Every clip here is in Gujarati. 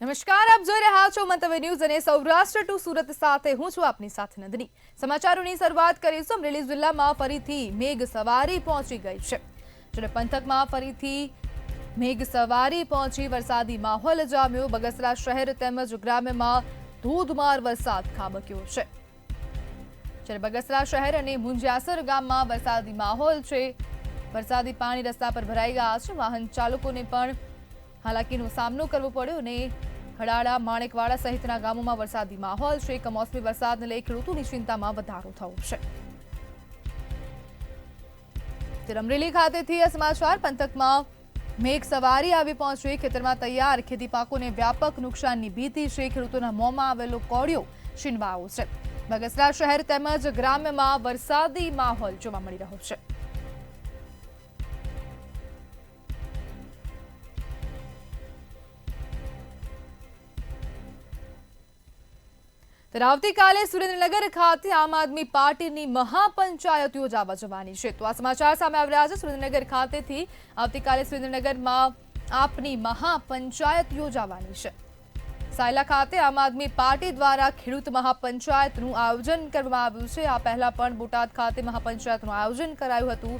નમસ્કાર, આપ જોઈ રહ્યા છો મંતવ્ય ન્યૂઝ અને સૌરાષ્ટ્ર ટુ સુરત સાથે હું છું આપની સાથે નંદની। સમાચારોની શરૂઆત કરીશું। અમરેલી જિલ્લામાં ફરીથી મેઘ સવારી પહોંચી ગઈ છે। જ્યારે પંથકમાં ફરીથી મેઘ સવારી પહોંચી વરસાદી માહોલ જામ્યો। બગસરા શહેર તેમજ ગ્રામ્યમાં ધોધમાર વરસાદ ખાબક્યો છે। જ્યારે બગસરા શહેર અને મુંજિયાસર ગામમાં વરસાદી માહોલ છે। વરસાદી પાણી રસ્તા પર ભરાઈ ગયા છે। વાહન ચાલકોને પણ હાલાકીનો સામનો કરવો પડ્યો અને ખડાડા, માણેકવાડા સહિતના ગામોમાં વરસાદી માહોલ છે। કમોસમી વરસાદને લઈ ખેડૂતોની ચિંતામાં વધારો થયો છે। અમરેલી ખાતેથી આ સમાચાર। પંથકમાં મેઘ સવારી આવી પહોંચી। ખેતરમાં તૈયાર ખેતી પાકોને વ્યાપક નુકસાનની ભીતિ છે। ખેડૂતોના મોંમાં આવેલો કોળિયો છીનવાયો છે। બગસરા શહેર તેમજ ગ્રામ્યમાં વરસાદી માહોલ જોવા મળી રહ્યો છે। આવતીકાલે સુરેન્દ્રનગર ખાતે આમ આદમી પાર્ટીની મહાપંચાયત યોજાવા જવાની છે। તો આ સમાચાર સામે આવી રહ્યા છે। સુરેન્દ્રનગર ખાતેથી આવતીકાલે સુરેન્દ્રનગરમાં આપની મહાપંચાયત યોજાવાની છે। સાયલા ખાતે આમ આદમી પાર્ટી દ્વારા ખેડૂત મહાપંચાયતનું આયોજન કરવામાં આવ્યું છે। આ પહેલા પણ બોટાદ ખાતે મહાપંચાયતનું આયોજન કરાયું હતું।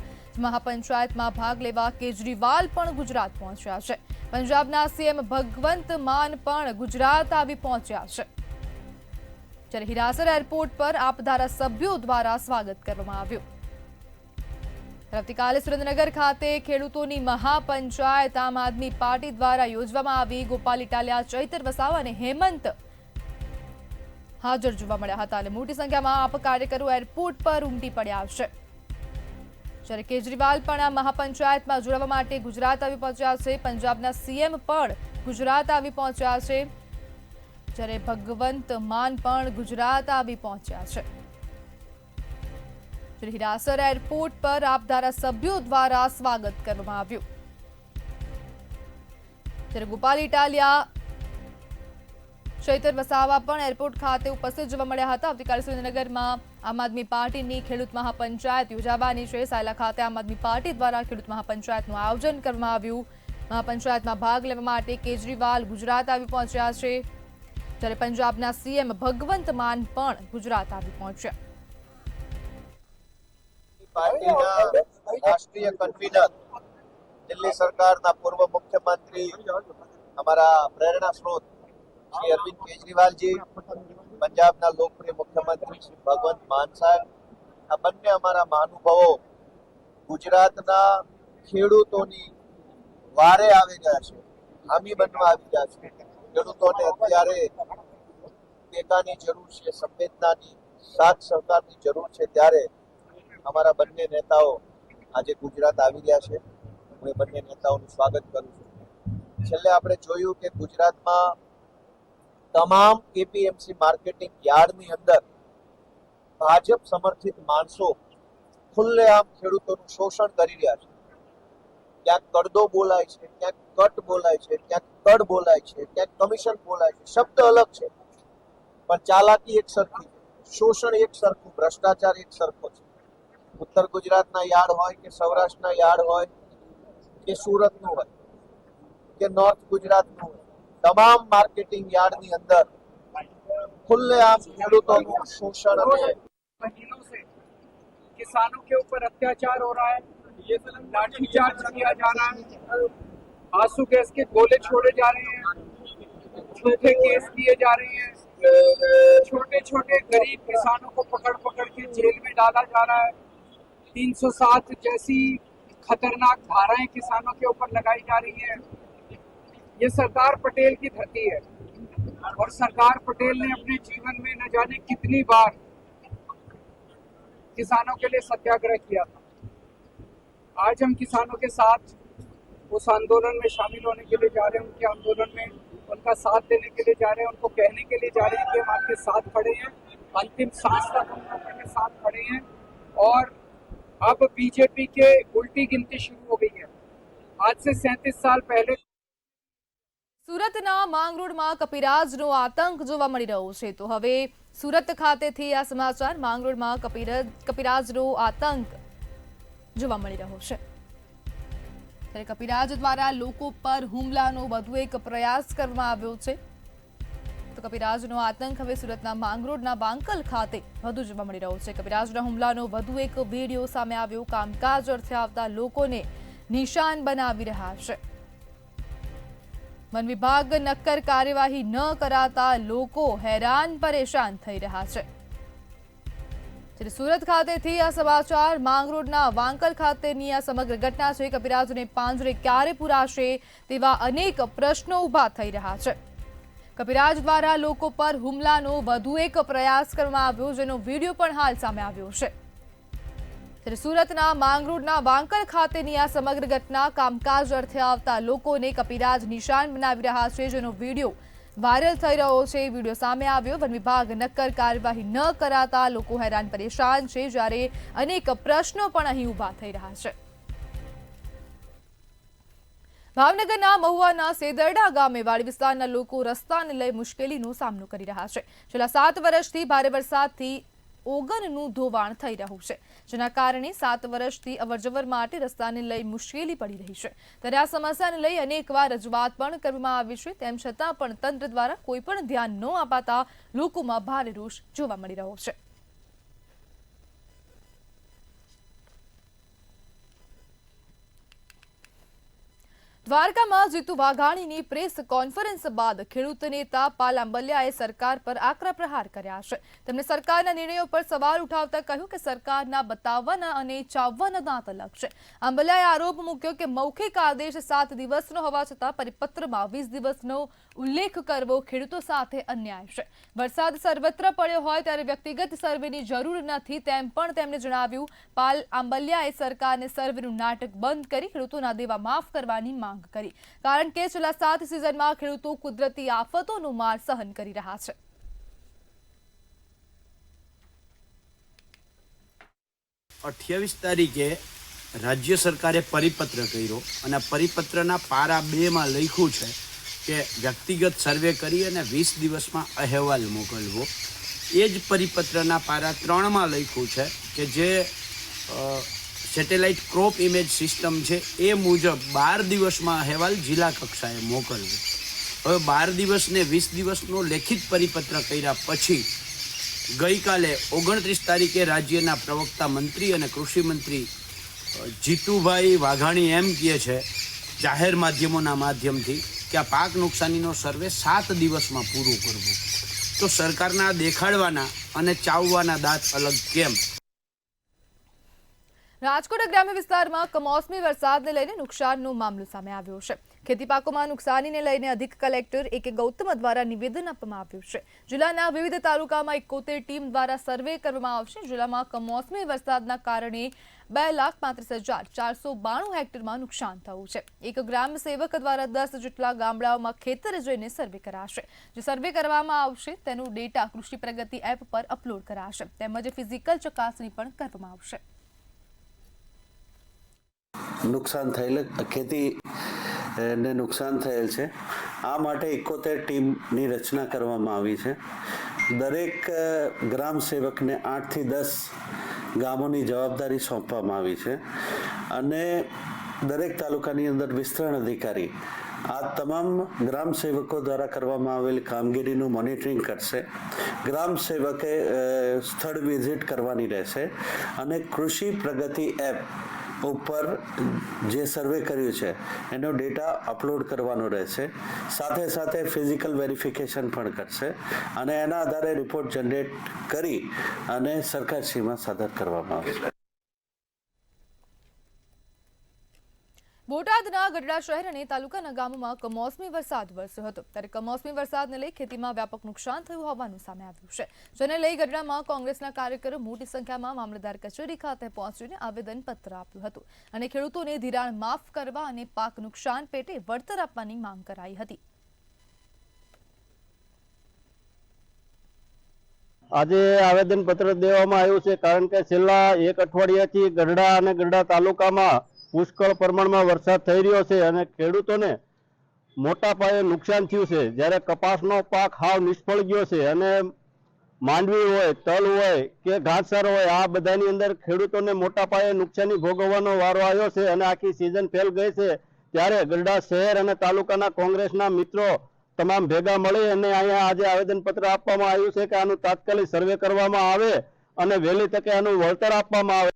મહાપંચાયતમાં ભાગ લેવા કેજરીવાલ પણ ગુજરાત પહોંચ્યા છે। પંજાબના સીએમ ભગવંત માન પણ ગુજરાત આવી પહોંચ્યા છે। જ્યારે હિરાસર એરપોર્ટ પર આપ ધારાસભ્યો દ્વારા સ્વાગત કરવામાં આવ્યું। આવતીકાલે સુરેન્દ્રનગર ખાતે ખેડૂતોની મહાપંચાયત આમ આદમી પાર્ટી દ્વારા યોજવામાં આવી। ગોપાલ ઇટાલિયા, ચૈતર વસાવા અને હેમંત હાજર જોવા મળ્યા હતા અને મોટી સંખ્યામાં આપ કાર્યકરો એરપોર્ટ પર ઉમટી પડ્યા છે। જ્યારે કેજરીવાલ પણ આ મહાપંચાયતમાં જોડાવા માટે ગુજરાત આવી પહોંચ્યા છે। પંજાબના સીએમ પણ ગુજરાત આવી પહોંચ્યા છે। જ્યારે ભગવંત માન પણ ગુજરાત આવી પહોંચ્યા છે। હિરાસર એરપોર્ટ પર આપ ધારાસભ્યો દ્વારા સ્વાગત કરવામાં આવ્યું। ત્યારે ગોપાલ ઇટાલિયા, ચૈતર વસાવા પણ એરપોર્ટ ખાતે ઉપસ્થિત જોવા મળ્યા હતા। આવતીકાલે સુરેન્દ્રનગરમાં આમ આદમી પાર્ટીની ખેડૂત મહાપંચાયત યોજાવાની છે। સાયલા ખાતે આમ આદમી પાર્ટી દ્વારા ખેડૂત મહાપંચાયતનું આયોજન કરવામાં આવ્યું। મહાપંચાયતમાં ભાગ લેવા માટે કેજરીવાલ ગુજરાત આવી પહોંચ્યા છે। જ્યારે પંજાબના સીએમ ભગવંત માન પણ ગુજરાત આવી પહોંચ્યા। પાર્ટીના રાષ્ટ્રીય કન્વીનર, દિલ્હી સરકારના પૂર્વ મુખ્યમંત્રી, અમારા પ્રેરણા સ્ત્રોત શ્રી અરવિંદ કેજરીવાલજી, પંજાબના લોકપ્રિય મુખ્યમંત્રી શ્રી ભગવંત માન સાહેબ, આ બંને અમારા મહાનુભાવો ગુજરાતના ખેડૂતોની વારે આવી ગયા છે, હામી બનવા આવી ગયા છે। ખેડૂતોને અત્યારે ટેકાની જરૂર છે, સંવેદનાની, સાથ સહકારની જરૂર છે। ત્યારે અમારા બંને નેતાઓ આજે ગુજરાત આવી ગયા છે। હું એ બંને નેતાઓનું સ્વાગત કરું છું। છેલ્લે આપણે જોયું કે ગુજરાતમાં તમામ એપીએમસી માર્કેટિંગ યાર્ડની અંદર ભાજપ સમર્થિત માણસો ખુલ્લેઆમ ખેડૂતોનું શોષણ કરી રહ્યા છે। ક્યાંક કડદો બોલાય છે, ક્યાંક કટ બોલાય છે, ક્યાંક કડ બોલાય છે, ક્યાંક કમિશન બોલાય છે। શબ્દ અલગ છે પણ ચાલાકી એક સરખી, શોષણ એક સરખું, ભ્રષ્ટાચાર એક સરખો છે। ઉત્તર ગુજરાતના યાર્ડ હોય કે સૌરાષ્ટ્રના યાર્ડ હોય કે સુરતનું હોય કે નોર્થ ગુજરાતનું હોય, તમામ માર્કેટિંગ યાર્ડની અંદર ખુલ્લેઆમ ખેડૂતોનું શોષણ અને महीनों से किसानों के ऊपर अत्याचार हो रहा है। ये लाठीचार्ज किया जा रहा है, आंसू गैस के गोले छोड़े जा रहे हैं, झूठे केस किए जा रहे हैं, छोटे छोटे गरीब किसानों को पकड़ पकड़ के जेल में डाला जा रहा है। 307 जैसी खतरनाक धाराएं किसानों के ऊपर लगाई जा रही है। ये सरदार पटेल की धरती है और सरदार पटेल ने अपने जीवन में न जाने कितनी बार किसानों के लिए सत्याग्रह किया था। आज हम किसानों के साथ उस आंदोलन में शामिल होने के लिए जा रहे हैं, उनके आंदोलन में उनका साथ देने के लिए जा रहे हैं, उनको कहने के लिए जा रहे हैं कि हम आपके साथ खड़े हैं, अंतिम सांस तक हम आपके साथ खड़े हैं। और अब बीजेपी के उल्टी गिनती शुरू हो गई है। आज से 37 साल पहले સુરતના માંગરોળમાં કપિરાજનો આતંક જોવા મળી રહ્યો છે। તો હવે સુરત ખાતેથી આ સમાચાર। માંગરોળમાં કપિરાજનો આતંક જોવા મળી રહ્યો છે। ત્યારે કપિરાજ દ્વારા લોકો પર હુમલાનો વધુ એક પ્રયાસ કરવામાં આવ્યો છે। તો કપિરાજનો આતંક હવે સુરતના માંગરોળના વાંકલ ખાતે વધુ જોવા મળી રહ્યો છે. કપિરાજના હુમલાનો વધુ એક વિડીયો સામે આવ્યો. કામકાજ અર્થે આવતા લોકોને નિશાન બનાવી રહ્યા છે. વન વિભાગ નક્કર કાર્યવાહી ન કરાતા લોકો હેરાન પરેશાન થઈ રહ્યા છે. સુરત ખાતેથી આ સમાચાર. માંગરોળના વાંકલ ખાતેની આ સમગ્ર ઘટના છે. કપિરાજને પાંજરે ક્યારે પુરાશે તેવા અનેક પ્રશ્નો ઉભા થઈ રહ્યા છે. કપિરાજ દ્વારા લોકો પર હુમલાનો વધુ એક પ્રયાસ કરવામાં આવ્યો, જેનો વિડીયો પણ હાલ સામે આવ્યો છે. ત્યારે સુરતના માંગરોળના વાંકલ ખાતેની આ સમગ્ર ઘટના. કામકાજ અર્થે આવતા લોકોને કપિરાજ નિશાન બનાવી રહ્યા છે, જેનો વિડીયો વાયરલ થઈ રહ્યો છે. વિડીયો સામે આવ્યો. વન વિભાગ નક્કર કાર્યવાહી ન કરાતા લોકો હેરાન પરેશાન છે, જ્યારે અનેક પ્રશ્નો પણ અહીં ઉભા થઈ રહ્યા છે. ભાવનગરના મહુવાના સેદરડા ગામે વાડી વિસ્તારના લોકો રસ્તાને લઈ મુશ્કેલીનો સામનો કરી રહ્યા છે. છેલ્લા 7 વર્ષથી ભારે વરસાદથી ઓગનનું ધોવાણ થઈ રહ્યું છે, જેના કારણે 7 વર્ષથી અવરજવર માટે રસ્તાને લઈ મુશ્કેલી પડી રહી છે. ત્યારે આ સમસ્યાને લઈ અનેકવાર રજૂઆત પણ કરવામાં આવી છે. તેમ છતાં પણ તંત્ર દ્વારા કોઈ પણ ધ્યાન ન અપાતા લોકોમાં ભારે રોષ જોવા મળી રહ્યો છે. દ્વારકામાં જીતુ વાઘાણીની પ્રેસ કોન્ફરન્સ બાદ ખેડૂત નેતા પાલ આંબલિયાએ સરકાર પર આકરા પ્રહાર કર્યા છે. તેમણે સરકારના નિર્ણયો પર સવાલ ઉઠાવતા કહ્યું કે સરકારના બતાવવાના અને ચાવવાના દાંત અલગ છે. આંબલિયાએ આરોપ મૂક્યો કે મૌખિક આદેશ 7 દિવસનો હોવા છતાં પરિપત્રમાં 20 દિવસનો ઉલ્લેખ કરવો ખેડૂતો સાથે અન્યાય છે. વરસાદ સર્વત્ર પડ્યો હોય ત્યારે વ્યક્તિગત સર્વેની જરૂર નથી, તેમ પણ તેમણે જણાવ્યું. પાલ આંબલિયાએ સરકારને સર્વેનું નાટક બંધ કરી ખેડૂતોના દેવા માફ કરવાની માંગ કરી, કારણ કે છેલ્લા 7 સિઝનમાં ખેડૂતો કુદરતી આફતોનો માર સહન કરી રહ્યા છે. અઠ્યાવીસ તારીખે રાજ્ય સરકારે પરિપત્ર કર્યો અને પરિપત્રના પારા 2 લખ્યું છે કે વ્યક્તિગત સર્વે કરી અને 20 દિવસમાં અહેવાલ મોકલવો. એ જ પરિપત્રના પારા 3 લખ્યું છે કે જે સેટેલાઇટ ક્રોપ ઇમેજ સિસ્ટમ છે એ મુજબ 12 દિવસમાં અહેવાલ જિલ્લા કક્ષાએ મોકલવો. હવે 12 દિવસ ને 20 દિવસનો લેખિત પરિપત્ર કર્યા પછી ગઈકાલે 29 તારીખે રાજ્યના પ્રવક્તા મંત્રી અને કૃષિ મંત્રી જીતુભાઈ વાઘાણી એમ કહે છે જાહેર માધ્યમોના માધ્યમથી કે આ પાક નુકસાનીનો સર્વે 7 દિવસમાં પૂરું કરવું. તો સરકારના દેખાડવાના અને ચાવવાના દાંત અલગ કેમ? રાજકોટ ગ્રામ્ય વિસ્તારમાં કમોસમી વરસાદને લઈને નુકસાનનો મામલો સામે આવ્યો છે. ખેતી પાકોમાં નુકસાનીને લઈને અધિક કલેક્ટર એ.કે. ગૌતમ દ્વારા નિવેદન આપવામાં આવ્યું છે. જિલ્લાના વિવિધ તાલુકામાં 71 ટીમ દ્વારા સર્વે કરવામાં આવશે. જિલ્લામાં કમોસમી વરસાદના કારણે 2,35,492 હેક્ટરમાં નુકસાન થયું છે. એક ગ્રામ સેવક દ્વારા 10 જેટલા ગામડાઓમાં ખેતર જઈને સર્વે કરાશે. જે સર્વે કરવામાં આવશે તેનો ડેટા કૃષિ પ્રગતિ એપ પર અપલોડ કરાશે, તેમજ ફિઝિકલ ચકાસણી પણ કરવામાં આવશે. નુકસાન થયેલ ખેતીને નુકસાન થયેલ છે. આ માટે 71 ટીમની રચના કરવામાં આવી છે. દરેક ગ્રામ સેવકને 8 થી 10 ગામોની જવાબદારી સોંપવામાં આવી છે અને દરેક તાલુકાની અંદર વિસ્તરણ અધિકારી આ તમામ ગ્રામ સેવકો દ્વારા કરવામાં આવેલી કામગીરીનું મોનિટરિંગ કરશે. ગ્રામ સેવકે સ્થળ વિઝિટ કરવાની રહેશે અને કૃષિ પ્રગતિ એપ ઉપર જે સર્વે કર્યું છે એનો ડેટા અપલોડ કરવાનો રહેશે. સાથે સાથે ફિઝિકલ વેરિફિકેશન પણ કરશે અને એના આધારે રિપોર્ટ જનરેટ કરી અને સરકારશ્રીમાં સાદર કરવામાં આવશે. બોટાદના ગઢડા શહેર અને તાલુકાના ગામોમાં કમોસમી વરસાદ વરસ્યો હતો. ત્યારે કમોસમી વરસાદને લઈ ખેતીમાં વ્યાપક નુકસાન થયું હોવાનું સામે આવ્યું છે. જેને લઈ ગઢડામાં કોંગ્રેસના કાર્યકરો મોટી સંખ્યામાં મામલતદાર કચેરી ખાતે પહોંચીને આવેદનપત્ર આપ્યું હતું અને ખેડૂતોને ધિરાણ માફ કરવા અને પાક નુકસાન પેટે વળતર આપવાની માંગ કરાઈ હતી. આજે આવેદનપત્ર દેવામાં આવ્યું છે કારણ કે છેલ્લા 1 અઠવાડિયાથી ગઢડા અને ગઢડા તાલુકામાં પુષ્કળ પ્રમાણમાં વરસાદ થઈ રહ્યો છે અને ખેડૂતોને મોટા પાયે નુકસાન થયું છે. જ્યારે કપાસનો પાક હાવ નિષ્ફળ ગયો છે અને માંડવી હોય, તલ હોય કે ઘાસચારો હોય, આ બધાની અંદર ખેડૂતોને મોટા પાયે નુકસાની ભોગવવાનો વારો આવ્યો છે અને આખી સિઝન ફેલ ગઈ છે. ત્યારે ગઢડા શહેર અને તાલુકાના કોંગ્રેસના મિત્રો તમામ ભેગા મળી અને અહીંયા આજે આવેદનપત્ર આપવામાં આવ્યું છે કે આનું તાત્કાલિક સર્વે કરવામાં આવે અને વહેલી તકે આનું વળતર આપવામાં આવે.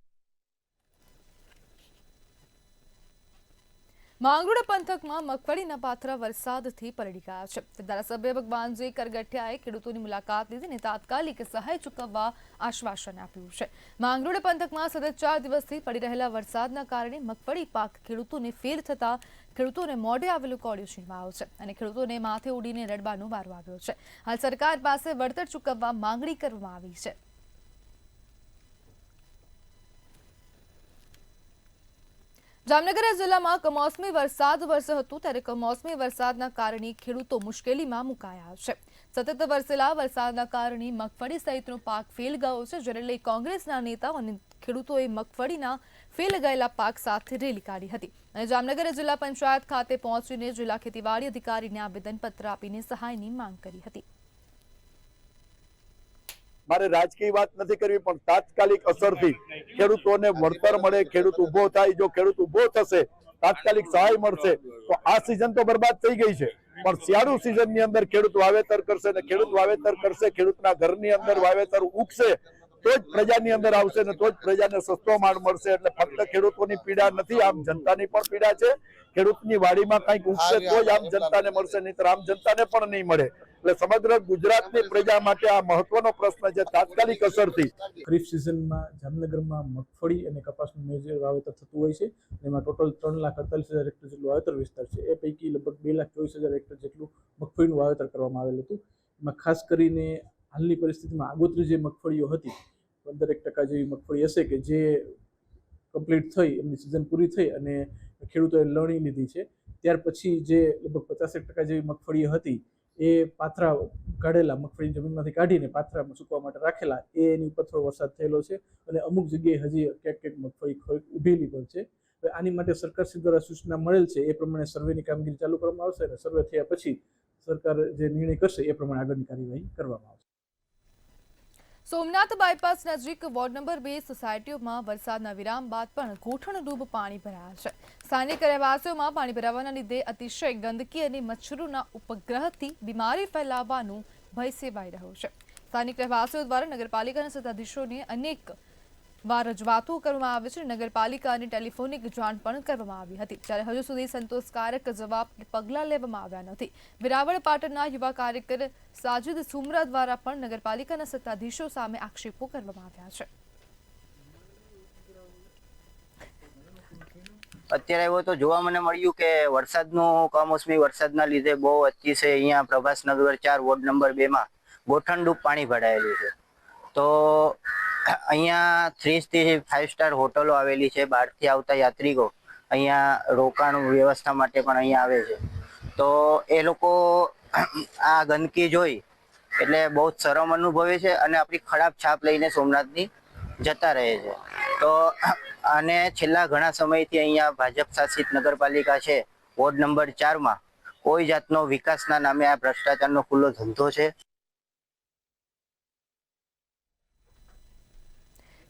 માંગરોળ પંથકમાં મગફળીના પાથરા વરસાદથી પલળી ગયા છે. ધારાસભ્ય ભગવાનજી કરગઠિયાએ ખેડૂતોની મુલાકાત લીધી અને તાત્કાલિક સહાય ચૂકવવા આશ્વાસન આપ્યું છે. માંગરોળ પંથકમાં સતત 4 દિવસથી પડી રહેલા વરસાદના કારણે મગફળી પાક ખેડૂતોને ફેર થતા ખેડૂતોને મોઢે આવેલું કોળિયું છીનવાયું છે અને ખેડૂતોને માથે ઉડીને રડવાનો વારો આવ્યો છે. હાલ સરકાર પાસે વળતર ચૂકવવા માંગણી કરવામાં આવી છે. જામનગર જિલ્લામાં કમોસમી વરસાદ વરસ્યો હતો ત્યારે કમોસમી વરસાદના કારણે ખેડૂતો મુશ્કેલીમાં મુકાયા છે. સતત વરસેલા વરસાદના કારણે મગફળી સહિતનો પાક ફેલ ગયો છે, જેને લઈ કોંગ્રેસના નેતાઓ અને ખેડૂતોએ મગફળીના ફેલ ગયેલા પાક સાથે રેલી કાઢી હતી અને જામનગર જિલ્લા પંચાયત ખાતે પહોંચીને જિલ્લા ખેતીવાડી અધિકારીને આવેદનપત્ર આપીને સહાયની માંગ કરી હતી. મારે રાજકીય વાત નથી કરવી, પણ તાત્કાલિક અસરથી ખેડૂતોને વળતર મળે, ખેડૂત ઉભો થાય. જો ખેડૂત ઉભો થશે, તાત્કાલિક સહાય મળશે તો આ સિઝન તો બરબાદ થઈ ગઈ છે, પણ શિયાળુ સિઝન ની અંદર ખેડૂત વાવેતર કરશે ને ખેડૂત વાવેતર કરશે, ખેડૂતના ઘરની અંદર વાવેતર ઉગશે તો જ પ્રજાની અંદર આવશે ને તો જ પ્રજાને સસ્તો માલ મળશે. એટલે ફક્ત ખેડૂતોની પીડા નથી, આમ જનતાની પણ પીડા છે. ખેડૂતની વાડીમાં કંઈક ઉગશે તો જ આમ જનતાને મળશે, નહીંતર આમ જનતાને પણ નહીં મળે. એટલે સમગ્ર ગુજરાતની પ્રજા માટે આ મહત્વનો પ્રશ્ન છે. તાત્કાલિક અસરથી ખરીફ સિઝનમાં જામનગરમાં મગફળી અને કપાસનું મેજર વાવેતર થતું હોય છે. એમાં ટોટલ 3,48,000 હેક્ટર જેટલું વાવેતર વિસ્તાર છે. એ પૈકી લગભગ 2,24,000 હેક્ટર જેટલું મગફળીનું વાવેતર કરવામાં આવેલું હતું. એમાં ખાસ કરીને હાલની પરિસ્થિતિમાં આગોતરી જે મગફળીઓ હતી 15% જેવી મગફળી હશે કે જે કમ્પ્લીટ થઈ, એમની સિઝન પૂરી થઈ અને ખેડૂતોએ લણી લીધી છે. ત્યાર પછી જે લગભગ 50% જેવી મગફળી હતી એ પાથરા કાઢેલા મગફળી જમીનમાંથી કાઢીને પાથરામાં સૂકવા માટે રાખેલા, એની ઉપર થોડો વરસાદ થયેલો છે અને અમુક જગ્યાએ હજી ક્યાંક મગફળી ઉભેલી પણ છે. હવે આની માટે સરકારશ્રી દ્વારા સૂચના મળેલ છે, એ પ્રમાણે સર્વેની કામગીરી ચાલુ કરવામાં આવશે અને સર્વે થયા પછી સરકાર જે નિર્ણય કરશે એ પ્રમાણે આગળની કાર્યવાહી કરવામાં આવશે. સોમનાથ બાયપાસ નજીક વોર્ડ નંબર 2 સોસાયટીઓમાં વરસાદના વિરામ બાદ પણ ઘૂંટણડૂબ પાણી ભરાયા છે. સ્થાનિક રહેવાસીઓમાં પાણી ભરાવાના લીધે અતિશય ગંદકી અને મચ્છરોના ઉપગ્રહથી બીમારી ફેલાવવાનો ભય સેવાઈ રહ્યો છે. સ્થાનિક રહેવાસીઓ દ્વારા નગરપાલિકાના સત્તાધીશોને અનેક વાર રજૂઆતો કરવામાં આવે છે. નગરપાલિકાને ટેલિફોનિક જાણ પણ કરવામાં આવી હતી, જ્યારે હજુ સુધી સંતોષકારક જવાબ પગલાં લેવામાં આવ્યા નથી. વેરાવળ પાટણના યુવા કાર્યકર સાજિદ સુમરા દ્વારા પણ નગરપાલિકાના સત્તાધીશો સામે આક્ષેપો કરવામાં આવ્યા છે. અત્યારે એવું તો જોવા મને મળ્યું કે વરસાદનું કમોસમી વરસાદના લીધે બહુ અતિશય અહીંયા પ્રભાસનગર 4 વોર્ડ નંબર 2 માં ગોઠણડૂબ પાણી ભરાયેલું છે. તો અહીંયા 3 થી 5 સ્ટાર હોટલો આવેલી છે. બહારથી આવતા યાત્રિકો અહીંયા રોકાણ વ્યવસ્થા માટે પણ અહીંયા આવે છે. તો એ લોકો આ ગંદકી જોઈ એટલે બહુ જ શરમ અનુભવે છે અને આપણી ખરાબ છાપ લઈને સોમનાથની જતા રહે છે. તો અને છેલ્લા ઘણા સમયથી અહીંયા ભાજપ શાસિત નગરપાલિકા છે વોર્ડ નંબર 4 માં કોઈ જાતનો વિકાસના નામે આ ભ્રષ્ટાચારનો ખુલ્લો ધંધો છે.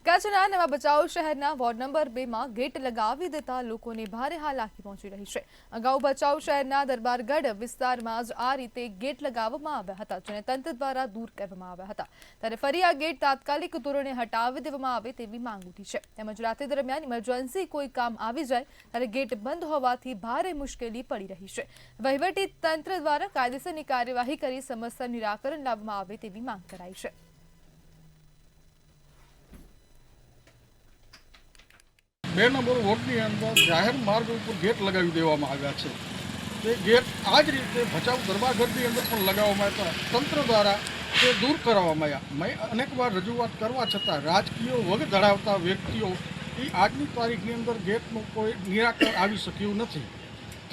કચ્છના નવા ભચાઉ શહેરના વોર્ડ નંબર 2 માં ગેટ લગાવી દેતા લોકોને ભારે હાલાકી પહોંચી રહી છે. અગાઉ ભચાઉ શહેરના દરબારગઢ વિસ્તારમાં જ આ રીતે ગેટ લગાવવામાં આવ્યા હતા, જેને તંત્ર દ્વારા દૂર કરવામાં આવ્યા હતા. ત્યારે ફરી આ ગેટ તાત્કાલિક ધોરણે હટાવી દેવામાં આવે તેવી માંગ ઉઠી છે. તેમજ રાત્રિ દરમિયાન ઇમરજન્સી કોઈ કામ આવી જાય ત્યારે ગેટ બંધ હોવાથી ભારે મુશ્કેલી પડી રહી છે. વહીવટી તંત્ર દ્વારા કાયદેસરની કાર્યવાહી કરી સમસ્યાનું નિરાકરણ લાવવામાં આવે તેવી માંગ કરાઈ છે. બે નંબર વોર્ડની અંદર જાહેર માર્ગ ઉપર ગેટ લગાવી દેવામાં આવ્યા છે. તે ગેટ આ જ રીતે ભચાઉ દરબારગઢની અંદર પણ લગાવવામાં આવ્યા. તંત્ર દ્વારા તે દૂર કરવામાં આવ્યા. મેં અનેકવાર રજૂઆત કરવા છતાં રાજકીય વગ ધરાવતા વ્યક્તિઓ એ આજની તારીખની અંદર ગેટનું કોઈ નિરાકરણ આવી શક્યું નથી.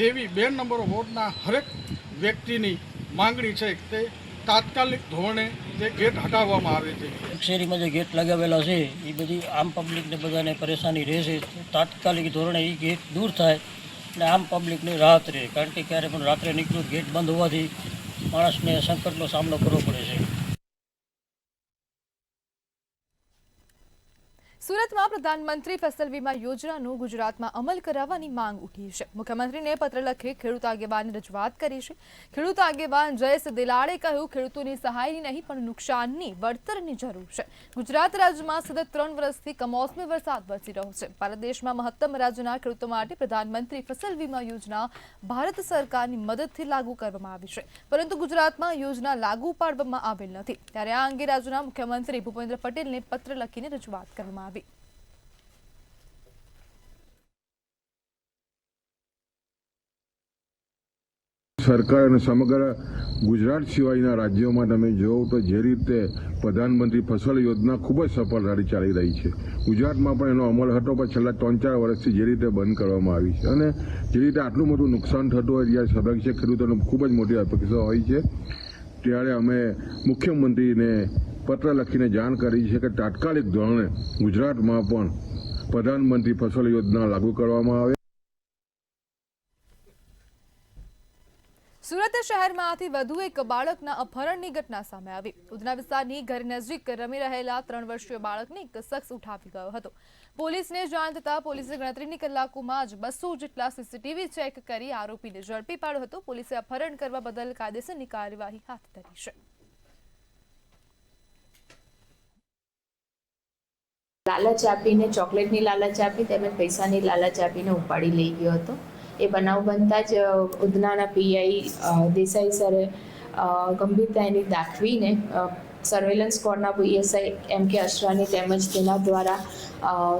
તેવી 2 નંબર વોર્ડના હરેક વ્યક્તિની માંગણી છે તે તાત્કાલિક ધોરણે તે ગેટ હટાવવામાં આવે છે. શેરીમાં જે ગેટ લગાવેલા છે એ બધી આમ પબ્લિકને બધાને પરેશાની રહેશે. તાત્કાલિક ધોરણે એ ગેટ દૂર થાય અને આમ પબ્લિકને રાહત રહે, કારણ કે ક્યારે પણ રાત્રે નીકળ્યું ગેટ બંધ હોવાથી માણસને સંકટનો સામનો કરવો પડે છે. સુરતમાં પ્રધાનમંત્રી ફસલ વીમા યોજનાનો ગુજરાતમાં અમલ કરાવવાની માંગ ઉઠી છે. મુખ્યમંત્રીને પત્ર લખી ખેડૂત આગેવાનની રજૂઆત કરી છે. ખેડૂત આગેવાન જયેશ દિલાડે કહ્યું, ખેડૂતોની સહાયની નહીં પણ નુકસાનની વળતરની જરૂર છે. ગુજરાત રાજ્યમાં સતત 3 વર્ષથી કમોસમી વરસાદ વરસી રહ્યો છે. ભારત દેશમાં મહત્તમ રાજ્યના ખેડૂતો માટે પ્રધાનમંત્રી ફસલ વીમા યોજના ભારત સરકારની મદદથી લાગુ કરવામાં આવી છે, પરંતુ ગુજરાતમાં યોજના લાગુ પાડવામાં આવેલ નથી. ત્યારે આ અંગે રાજ્યના મુખ્યમંત્રી ભૂપેન્દ્ર પટેલને પત્ર લખીને રજૂઆત કરવામાં આવી. સરકાર અને સમગ્ર ગુજરાત સિવાયના રાજ્યોમાં તમે જોવો તો જે રીતે પ્રધાનમંત્રી ફસલ યોજના ખૂબ જ સફળતાથી ચાલી રહી છે, ગુજરાતમાં પણ એનો અમલ હતો, પણ છેલ્લા 3-4 વર્ષથી જે રીતે બંધ કરવામાં આવી છે અને જે રીતે આટલું મોટું નુકસાન થતું હોય ત્યારે સ્વાભાવિક છે ખેડૂતોને ખૂબ જ મોટી અપેક્ષા હોય છે. ત્યારે અમે મુખ્યમંત્રીને પત્ર લખીને જાણ કરી છે કે તાત્કાલિક ધોરણે ગુજરાતમાં પણ પ્રધાનમંત્રી ફસલ યોજના લાગુ કરવામાં આવે. સુરત શહેરમાંથી વધુ એક બાળકના અપહરણની ઘટના સામે આવી. ઉધના વિસ્તારની ઘર નજીક રમી રહેલા 3 વર્ષીય બાળકને એક શખ્સ ઉઠાવી ગયો હતો. પોલીસને જાણ થતાં પોલીસે ગણતરીની કલાકોમાં જ 200 જેટલા સીસીટીવી ચેક કરી આરોપીને ઝડપી પાડ્યો હતો. પોલીસે અપહરણ કરવા બદલ કાયદેસરની કાર્યવાહી હાથ ધરી છે. લાલચ આપીને, ચોકલેટની લાલચ આપી તેમજ પૈસાની લાલચ આપીને ઉપાડી લઈ ગયો હતો. એ બનાવ બનતા જ ઉધનાના પીઆઈ દેસાઈ સરે ગંભીરતા એની દાખવીને સર્વેલન્સ સ્ક્વોડના પીએસઆઈ એમ કે અશરાની તેમજ તેના દ્વારા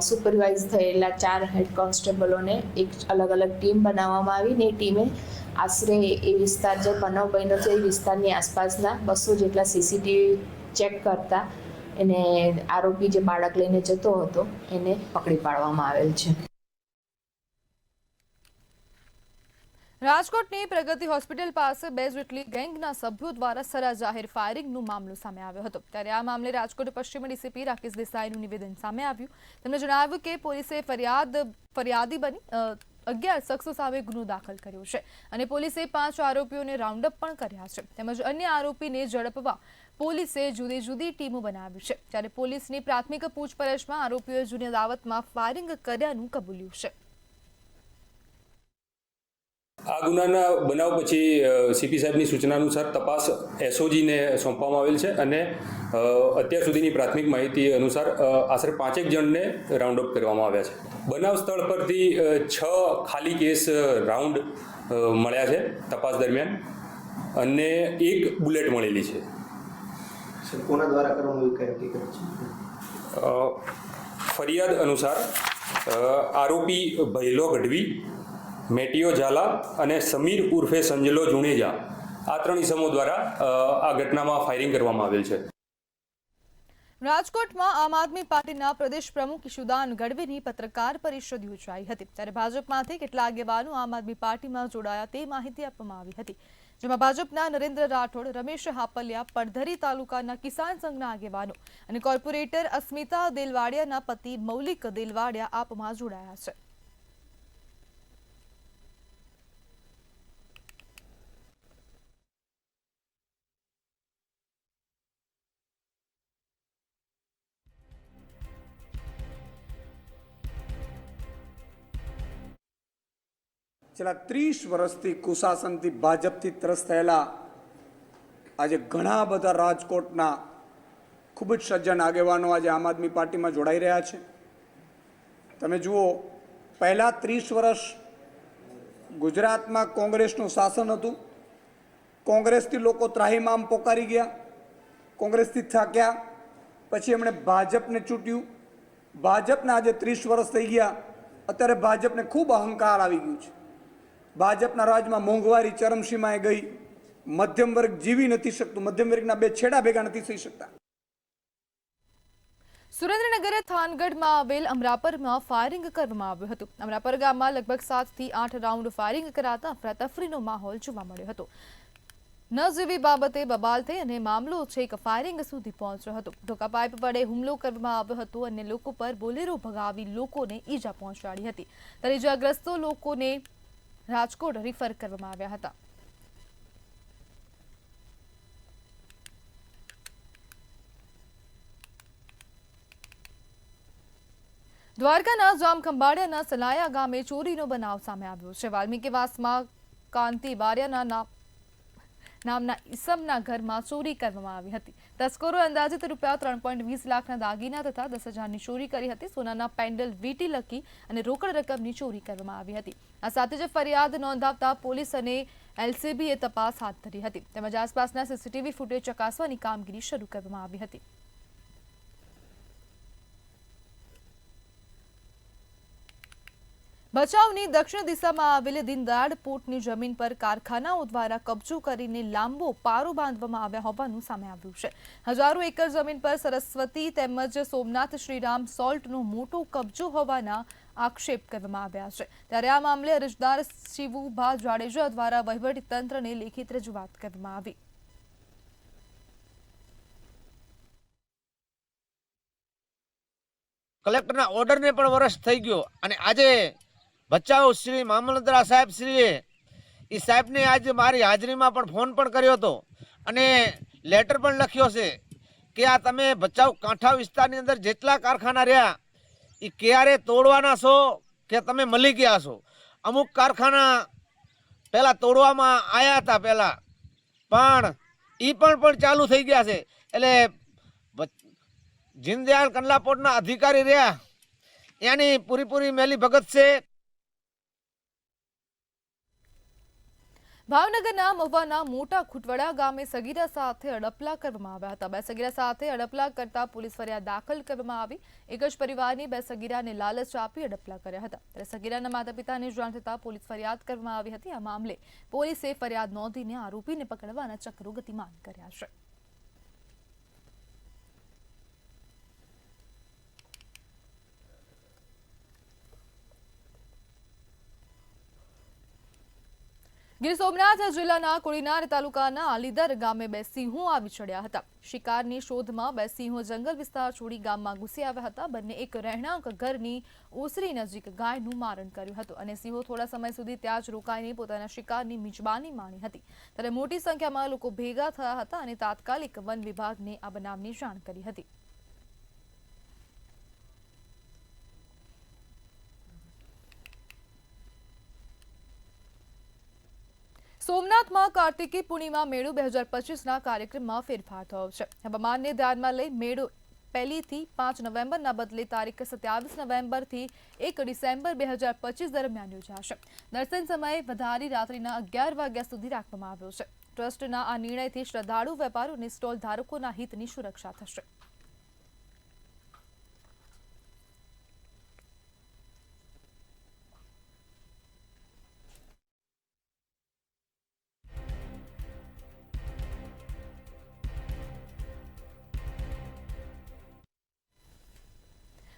સુપરવાઇઝ થયેલા 4 હેડ કોન્સ્ટેબલોને એક અલગ અલગ ટીમ બનાવવામાં આવી ને એ ટીમે આશરે એ વિસ્તાર જે બનાવ બન્યો છે એ વિસ્તારની આસપાસના 200 જેટલા સીસીટીવી ચેક કરતા એને આરોપી જે બાળક લઈને જતો હતો એને પકડી પાડવામાં આવેલ છે. રાજકોટની પ્રગતિ હોસ્પિટલ પાસે 2 જેટલી ગેંગના સભ્યો દ્વારા સરા જાહેર ફાયરિંગનો મામલો સામે આવ્યો હતો. ત્યારે આ મામલે રાજકોટ પશ્ચિમ ડીસીપી રાકેશ દેસાઈનું નિવેદન સામે આવ્યું. તેમણે જણાવ્યું કે પોલીસે ફરિયાદી બની 11 શખ્સો સામે ગુનો દાખલ કર્યો છે અને પોલીસે 5 આરોપીઓને રાઉન્ડ અપ પણ કર્યા છે. તેમજ અન્ય આરોપીને ઝડપવા પોલીસે જુદી જુદી ટીમો બનાવી છે. ત્યારે પોલીસની પ્રાથમિક પૂછપરછમાં આરોપીઓએ જૂની અદાવતમાં ફાયરિંગ કર્યાનું કબૂલ્યું છે. આ ગુનાના બનાવ પછી સીપી સાહેબની સૂચના અનુસાર તપાસ એસઓજીને સોંપવામાં આવેલ છે અને અત્યાર સુધીની પ્રાથમિક માહિતી અનુસાર આશરે 5 જણને રાઉન્ડ અપ કરવામાં આવ્યા છે. બનાવ સ્થળ પરથી 6 ખાલી કેસ રાઉન્ડ મળ્યા છે તપાસ દરમિયાન અને 1 બુલેટ મળેલી છે. કોના દ્વારા કરવામાં આવ્યું? ફરિયાદ અનુસાર આરોપી ભૈલો ગઢવી, મેટિયો ઝાલા અને સમીર ઉર્ફે સંજલો જુણેજા આ 3 ઇસમો દ્વારા આ ઘટનામાં ફાયરિંગ કરવામાં આવેલ છે. રાજકોટમાં આમ આદમી પાર્ટીના પ્રદેશ પ્રમુખ ઈશુદાન ગઢવીની પત્રકાર પરિષદ યોજાઈ હતી. ત્યારે ભાજપમાંથી કેટલા આગેવાનો આમ આદમી પાર્ટીમાં જોડાયા તે માહિતી આપવામાં આવી હતી. જેમાં ભાજપના નરેન્દ્ર રાઠોડ, રમેશ હાપલિયા, પડધરી તાલુકાના કિસાન સંઘના આગેવાનો અને કોર્પોરેટર અસ્મિતા દેલવાડિયાના પતિ મૌલિક દેલવાડિયા આપમાં જોડાયા છે. છેલ્લા 30 વર્ષથી કુશાસનથી ભાજપથી ત્રસ્ત થયેલા આજે ઘણા બધા રાજકોટના ખૂબ જ સજ્જન આગેવાનો આજે આમ આદમી પાર્ટીમાં જોડાઈ રહ્યા છે. તમે જુઓ, પહેલાં 30 વર્ષ ગુજરાતમાં કોંગ્રેસનું શાસન હતું. કોંગ્રેસથી લોકો ત્રાહિમામ પોકારી ગયા, કોંગ્રેસથી થાક્યા, પછી એમણે ભાજપને ચૂંટ્યું. ભાજપના આજે 30 વર્ષ થઈ ગયા. અત્યારે ભાજપને ખૂબ અહંકાર આવી ગયું છે. ભાજપના રાજમાં મોંઘવારી ચરમસીમાએ ગઈ. મધ્યમ વર્ગ જીવી નથી શકતું, મધ્યમ વર્ગના 2 છેડા ભેગા નથી થઈ શકતા. સુરેન્દ્રનગર થાનગઢમાં આવેલ અમરાપરમાં ફાયરિંગ કરવામાં આવ્યું હતું. અમરાપર ગામમાં લગભગ 7 થી 8 રાઉન્ડ ફાયરિંગ કરાતા અફરાતફરીનો માહોલ જોવા મળ્યો હતો. ન જેવી બાબતે બબાલ થઈ અને મામલો છેક ફાયરિંગ સુધી પહોંચ્યો હતો. ધોકા પાઇપ વડે હુમલો કરવામાં આવ્યો હતો અને લોકો પર બોલેરો ભગાવી લોકોને ઈજા પહોંચાડી હતી. ત્યારે ઈજાગ્રસ્તો લોકોને રાજકોટ રિફર કરવામાં આવ્યા હતા. દ્વારકાના જામખંભાળિયાના સલાયા ગામે ચોરીનો બનાવ સામે આવ્યો છે. વાલ્મીકીવાસમાં કાંતિ બારિયાના નામના ઈસમના ઘરમાં ચોરી કરવામાં આવી હતી. તસ્કરોએ અંદાજિત રૂપિયા 3.20 લાખના દાગીના તથા 10,000ની ચોરી કરી હતી. સોનાના પેન્ડલ, વીટી લકી અને રોકડ રકમની ચોરી કરવામાં આવી હતી. આ સાથે જ ફરિયાદ નોંધાવતા પોલીસ અને એલસીબીએ તપાસ હાથ ધરી હતી. તેમજ આસપાસના સીસીટીવી ફૂટેજ ચકાસવાની કામગીરી શરૂ કરવામાં આવી હતી. ભચાઉની દક્ષિણ દિશામાં આવેલ દીનદયાળ પોર્ટની જમીન પર કારખાનાઓ દ્વારા કબજો કરીને લાંબો પારો બાંધવામાં આવ્યા હોવાનું સામે આવ્યું છે. હજારો એકર જમીન પર સરસ્વતી તેમજ સોમનાથ શ્રીરામ સોલ્ટનો મોટો કબજો હોવાના આક્ષેપ કરવામાં આવ્યા છે. ત્યારે આ મામલે અરજદાર શિવુભા જાડેજા દ્વારા વહીવટીતંત્રને લેખિત રજૂઆત કરવામાં આવી. કલેક્ટરના ઓર્ડરને પણ વર્ષ થઈ ગયો અને આજે ભચાઉ શ્રી મામલતદાર સાહેબ શ્રીએ એ સાહેબને આજે મારી હાજરીમાં પણ ફોન પણ કર્યો હતો અને લેટર પણ લખ્યો છે કે આ તમે ભચાઉ કાંઠા વિસ્તારની અંદર જેટલા કારખાના રહ્યા એ ક્યારે તોડવાના છો કે તમે મળી ગયા છો. અમુક કારખાના પહેલાં તોડવામાં આવ્યા હતા પહેલાં પણ એ પણ ચાલુ થઈ ગયા છે. એટલે દીનદયાળ કંડલા અધિકારી રહ્યા એની પૂરી મેલી ભગત છે. ભાવનગરના મહુવાના મોટા ખુટવડા ગામે સગીરા સાથે અડપલા કરવામાં આવ્યા હતા. 2 સગીરા સાથે અડપલા કરતા પોલીસ ફરિયાદ દાખલ કરવામાં આવી. એક જ પરિવારની 2 સગીરાને લાલચ આપી અડપલા કર્યા હતા. ત્યારે સગીરાના માતા પિતાને જાણ થતાં પોલીસ ફરિયાદ કરવામાં આવી હતી. આ મામલે પોલીસે ફરિયાદ નોંધીને આરોપીને પકડવાના ચક્રો ગતિમાન કર્યા છે. ગીર સોમનાથ જિલ્લાના કોડીનાર તાલુકાના આલીદર ગામે 2 સિંહો આવી ચડ્યા હતા. શિકારની શોધમાં 2 સિંહો જંગલ વિસ્તાર છોડી ગામમાં ઘૂસી આવ્યા હતા. બંને એક રહેણાંક ઘરની ઓસરી નજીક ગાયનું મારણ કર્યું હતું અને સિંહો થોડા સમય સુધી ત્યાં જ રોકાઈને પોતાના શિકારની મિજબાની માણી હતી. ત્યારે મોટી સંખ્યામાં લોકો ભેગા થયા હતા અને તાત્કાલિક વન વિભાગને આ બનાવની જાણ કરી હતી. સોમનાથમાં કાર્તિકી પૂર્ણિમા મેળો 2025ના કાર્યક્રમમાં ફેરફાર થયો છે. હવામાનને ધ્યાનમાં લઈ મેળો 1 થી 5 નવેમ્બરના બદલે તારીખ 27 નવેમ્બરથી 1 ડિસેમ્બર 2025 દરમિયાન યોજાશે. દર્શન સમયે વધારી રાત્રિના 11 વાગ્યા સુધી રાખવામાં આવ્યો છે. ટ્રસ્ટના આ નિર્ણયથી શ્રદ્ધાળુ વેપારીઓ અને સ્ટોલ ધારકોના હિતની સુરક્ષા થશે.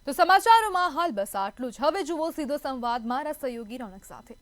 તો સમાચારોમાં હાલ બસ આટલું જ. હવે જુઓ સીધો સંવાદ મારા સહયોગી રોનક સાથે.